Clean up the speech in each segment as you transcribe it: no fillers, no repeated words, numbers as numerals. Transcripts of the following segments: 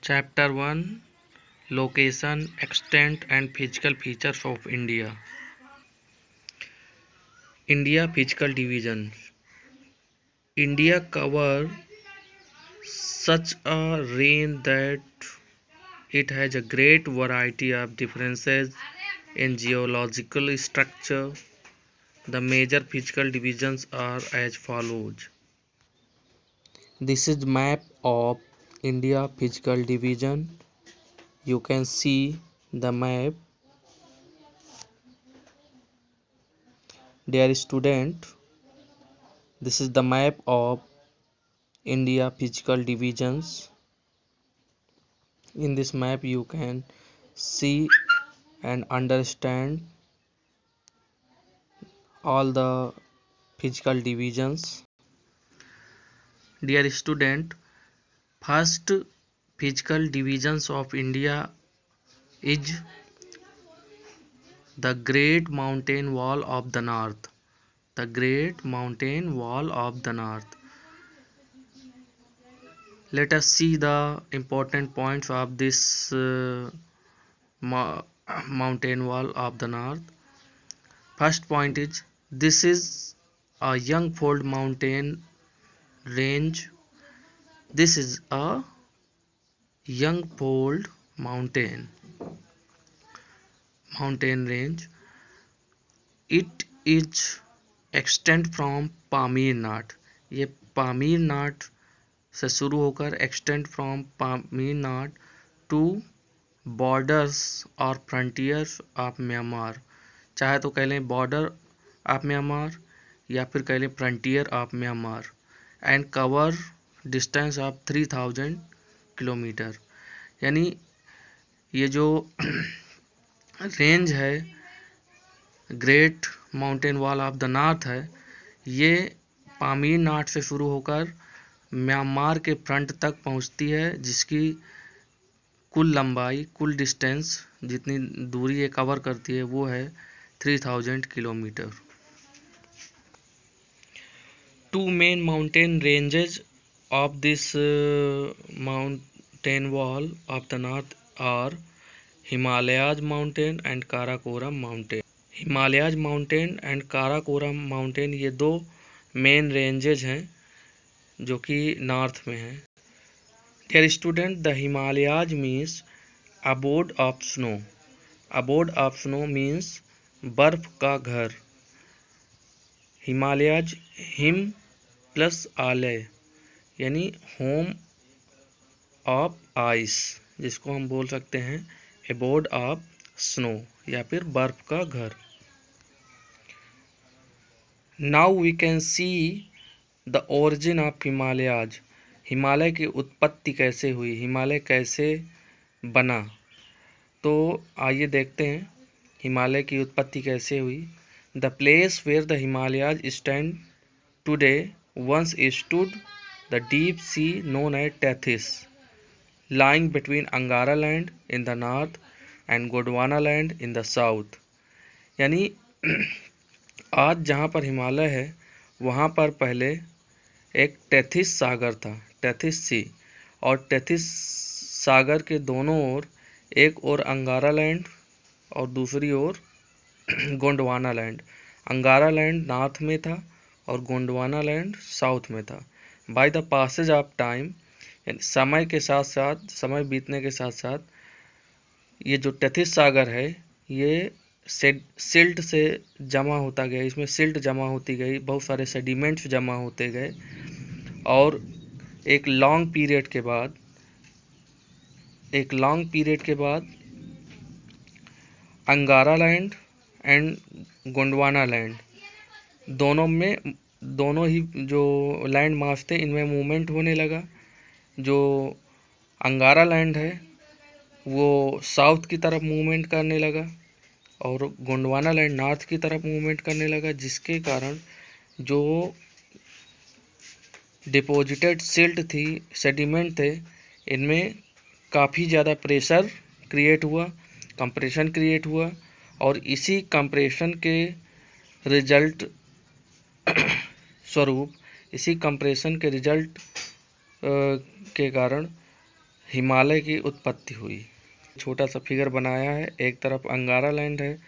Chapter 1: Location, Extent and Physical Features of India. India Physical Division. India covers such a range that it has a great variety of differences in geological structure. The major physical divisions are as follows. This is map of India Physical Division. You can see the map. Dear student, this is the map of India Physical Divisions. In this map you can see and understand all the physical divisions. Dear student, first physical divisions of India is the Great Mountain Wall of the North. The Great Mountain Wall of the North. Let us see the important points of this mountain wall of the North. First point is, this is a young fold mountain range. This is a young fold mountain range. It is extend from Pamir Nath. ये पामीर नाथ से शुरू होकर extend from Pamir Nath to borders और frontiers of Myanmar. चाहे तो कह लें border of Myanmar या फिर कह लें frontier of Myanmar and cover distance of 3000 kilometre. यानी ये जो रेंज है great mountain wall of the north है, ये पामीर नाथ से शुरू होकर म्यांमार के फ्रंट तक पहुंचती है, जिसकी कुल लंबाई, कुल डिस्टेंस, जितनी दूरी ये कवर करती है वो है 3000 kilometre. Two main mountain ranges of this mountain wall of the north are Himalayas mountain and Karakoram mountain. Himalayas mountain and Karakoram mountain ये दो मेन रेंजेज हैं जो कि नॉर्थ में हैं. Dear student, the Himalayas means abode of snow. Abode of snow means बर्फ का घर. हिमालयाज हिम प्लस आलय यानी होम ऑफ आइस, जिसको हम बोल सकते हैं एबोर्ड ऑफ स्नो या फिर बर्फ का घर. Now we can see the origin of Himalayas. Himalaya की उत्पत्ति कैसे हुई, हिमालय कैसे बना, तो आइए देखते हैं हिमालय की उत्पत्ति कैसे हुई. The place where the Himalayas stand today once stood the deep sea known as Tethys, lying between Angara land in the north and Gondwana land in the south. यानी आज जहाँ पर हिमालय है वहाँ पर पहले एक टेथिस सागर था, टेथिस सी, और टेथिस सागर के दोनों ओर, एक ओर अंगारा लैंड और दूसरी ओर Gondwana land. Angara land north में था और गोंडवाना लैंड साउथ में था. By the passage of time, समय के साथ साथ, समय बीतने के साथ साथ ये जो टेथिस सागर है ये सिल्ट से जमा होता गया, इसमें सिल्ट जमा होती गई, बहुत सारे सेडिमेंट्स जमा होते गए, और एक लॉन्ग पीरियड के बाद अंगारा लैंड एंड गोंडवाना लैंड दोनों ही जो लैंड मास थे इनमें मूवमेंट होने लगा. जो अंगारा लैंड है वो साउथ की तरफ मूवमेंट करने लगा और गोंडवाना लैंड नॉर्थ की तरफ मूवमेंट करने लगा, जिसके कारण जो डिपॉजिटेड सिल्ट थी, सेडिमेंट थे, इनमें काफ़ी ज़्यादा प्रेशर क्रिएट हुआ, कंप्रेशन क्रिएट हुआ, और इसी कंप्रेशन के रिजल्ट स्वरूप, इसी कंप्रेशन के रिजल्ट के कारण हिमालय की उत्पत्ति हुई। छोटा सा फिगर बनाया है, एक तरफ अंगारा लैंड है,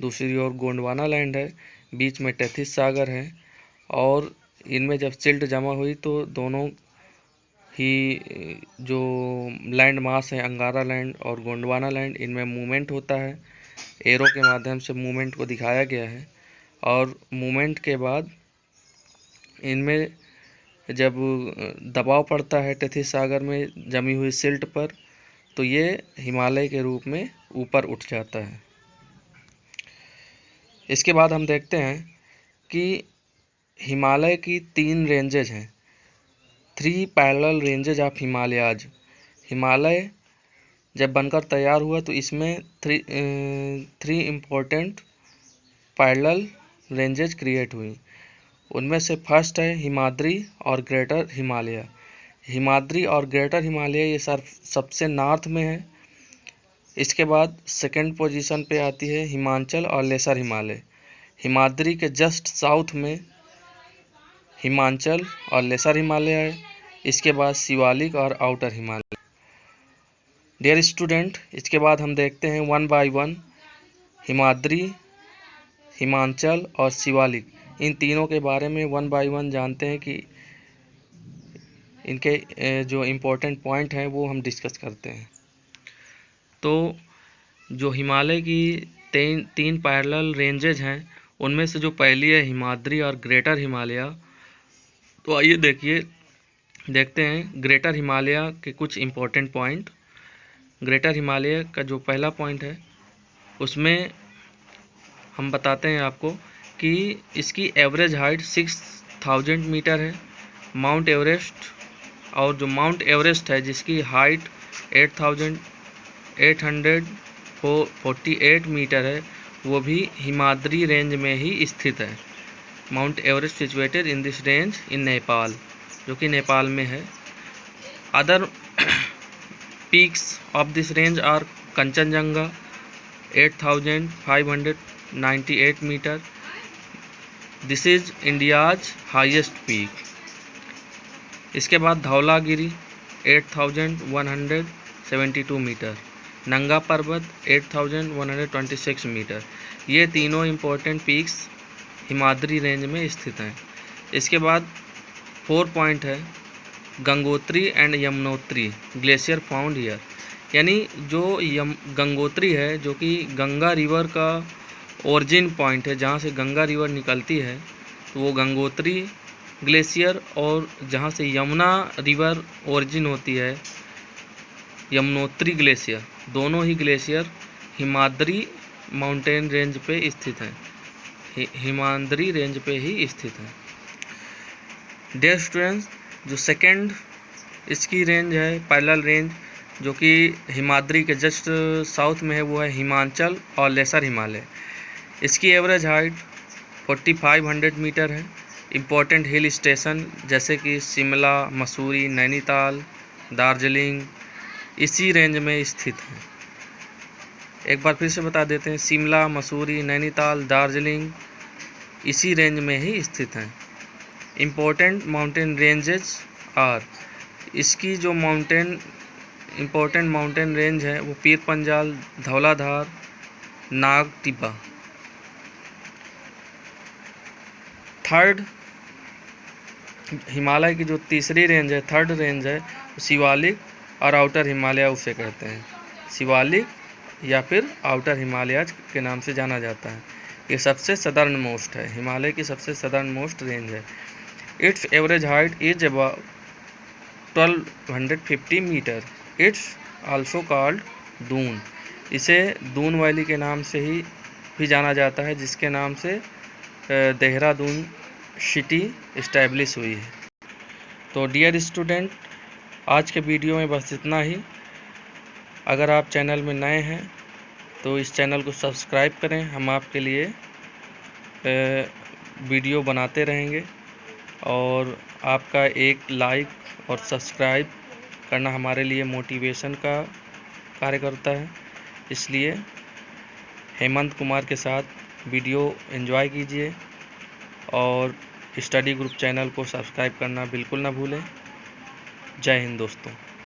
दूसरी ओर गोंडवाना लैंड है, बीच में टेथिस सागर है, और इनमें जब सिल्ट जमा हुई तो दोनों ही जो लैंड मास है, अंगारा लैंड और गोंडवाना लैंड, इनमें मूवमेंट होता है। एरो के माध्यम से मूवमेंट को दिखाया गया है, और मूवमेंट के बाद इनमें जब दबाव पड़ता है टेथिस सागर में जमी हुई सिल्ट पर, तो ये हिमालय के रूप में ऊपर उठ जाता है। इसके बाद हम देखते हैं कि हिमालय की 3 रेंजेज हैं, 3 parallel ranges of Himalayas. Himalaya जब बनकर तैयार हुआ तो इसमें 3 इम्पोर्टेंट पैरेलल रेंजेज क्रिएट हुई। उनमें से फर्स्ट है हिमाद्री और ग्रेटर हिमालय। हिमाद्री और ग्रेटर हिमालय ये सबसे नॉर्थ में है। इसके बाद सेकंड पोजीशन पे आती है हिमाचल और लेसर हिमालय। हिमाद्री के जस्ट साउथ में हिमाचल और लेसर हिमालय है। इसके बाद शिवालिक और आउटर हिमालय। डियर स्टूडेंट, इसके बाद हम देखते हैं 1 बाय 1 हिमाद्री, हिमाचल और शिवालिक, इन तीनों के बारे में 1 बाय 1 जानते हैं कि इनके जो इम्पोर्टेंट पॉइंट हैं वो हम डिस्कस करते हैं। तो जो हिमालय की 3 पैरेलल रेंजेज हैं, उनमें से जो पहली है हिमाद्री और ग्रेटर हिमालय, तो आइए देखते हैं ग्रेटर हिमालय के कुछ इम्पोर्टेंट पॉइंट। ग्रेटर हिमालय का जो पहला पॉइंट है उसमें हम बताते हैं आपको कि इसकी एवरेज हाइट 6000 मीटर है। माउंट एवरेस्ट, और जो माउंट एवरेस्ट है जिसकी हाइट 8848 मीटर है, वो भी हिमाद्री रेंज में ही स्थित है। Mount Everest situated in this range in Nepal, जो कि नेपाल में है। Other peaks of this range are Kanchenjunga 8598 metre, this is India's highest peak. इसके बाद धौलागिरी 8172 मीटर, नंगा पर्वत 8126 मीटर। ये तीनों इम्पोर्टेंट पीक्स हिमाद्री रेंज में स्थित हैं। इसके बाद 4 पॉइंट है Gangotri and Yamunotri glacier found here, यानी जो गंगोत्री है जो कि गंगा रिवर का ओरिजिन पॉइंट है, जहाँ से गंगा रिवर निकलती है, तो वो गंगोत्री ग्लेशियर, और जहाँ से यमुना रिवर ओरिजिन होती है यमुनोत्री ग्लेशियर, दोनों ही ग्लेशियर हिमाद्री माउंटेन रेंज पे स्थित हैं, हिमाद्री रेंज पे ही स्थित हैं। डियर स्टूडेंट्स, जो सेकंड इसकी रेंज है पैरेलल रेंज, जो कि हिमाद्री के जस्ट साउथ में है, वो है हिमाचल और लेसर हिमालय। इसकी एवरेज हाइट 4500 मीटर है। इम्पोर्टेंट हिल स्टेशन जैसे कि शिमला, मसूरी, नैनीताल, दार्जिलिंग इसी रेंज में स्थित हैं। एक बार फिर से बता देते हैं, शिमला, मसूरी, नैनीताल, दार्जिलिंग इसी रेंज में ही स्थित हैं। इम्पोर्टेंट माउंटेन रेंजेस आर, इसकी जो इम्पोर्टेंट माउंटेन रेंज है वो पीर पंजाल, धौलाधार, नाग टिब्बा। थर्ड हिमालय की जो तीसरी रेंज है, थर्ड रेंज है, शिवालिक और आउटर हिमालय उसे कहते हैं। शिवालिक या फिर आउटर हिमालय के नाम से जाना जाता है। ये सबसे सदर्न मोस्ट है, हिमालय की सबसे सदर्न मोस्ट रेंज है। Its average height is about 1250 metre. It's also called Doon, इसे दून वैली के नाम से ही भी जाना जाता है, जिसके नाम से देहरादून सिटी इस्टेब्लिश हुई है। तो डियर स्टूडेंट, आज के वीडियो में बस इतना ही। अगर आप चैनल में नए हैं तो इस चैनल को सब्सक्राइब करें, हम आपके लिए वीडियो बनाते रहेंगे, और आपका एक लाइक और सब्सक्राइब करना हमारे लिए मोटिवेशन का कार्य करता है। इसलिए हेमंत कुमार के साथ वीडियो एंजॉय कीजिए, और स्टडी ग्रुप चैनल को सब्सक्राइब करना बिल्कुल ना भूलें। जय हिंद दोस्तों।